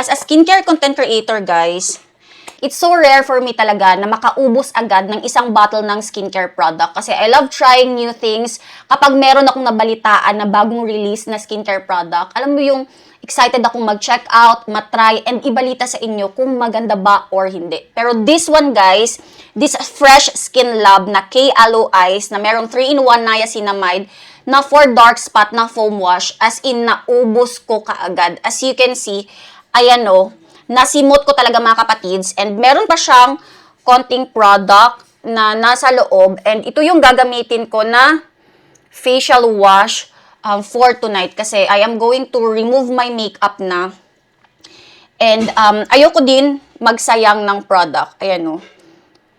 As a skincare content creator, guys, it's so rare for me talaga na makaubos agad ng isang bottle ng skincare product. Kasi I love trying new things. Kapag meron akong nabalitaan na bagong release na skincare product, alam mo yung excited akong mag-check out, matry, and ibalita sa inyo kung maganda ba or hindi. Pero this one, guys, this Fresh Skin Lab na K-Aloe Eyes na merong 3-in-1 niacinamide na for dark spot na foam wash, as in naubos ko kaagad. As you can see, ayan o, nasimot ko talaga mga kapatids, and meron pa siyang konting product na nasa loob, and ito yung gagamitin ko na facial wash for tonight kasi I am going to remove my makeup na. And ayoko din magsayang ng product. Ayan o.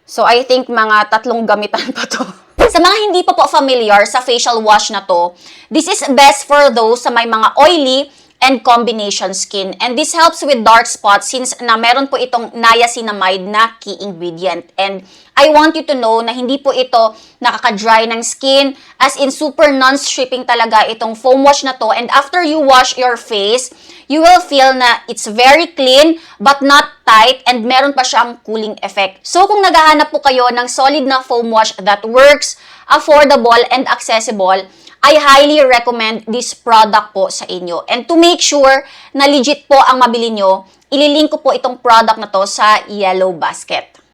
So I think mga 3 gamitan pa to. Sa mga hindi pa po familiar sa facial wash na to, this is best for those sa may mga oily and combination skin. And this helps with dark spots since na meron po itong niacinamide na key ingredient. And I want you to know na hindi po ito nakaka-dry ng skin, as in super non-stripping talaga itong foam wash na to. And after you wash your face, you will feel na it's very clean but not tight, and meron pa siyang cooling effect. So kung naghahanap po kayo ng solid na foam wash that works, affordable, and accessible, I highly recommend this product po sa inyo. And to make sure na legit po ang mabili nyo, ililink ko po itong product na to sa yellow basket.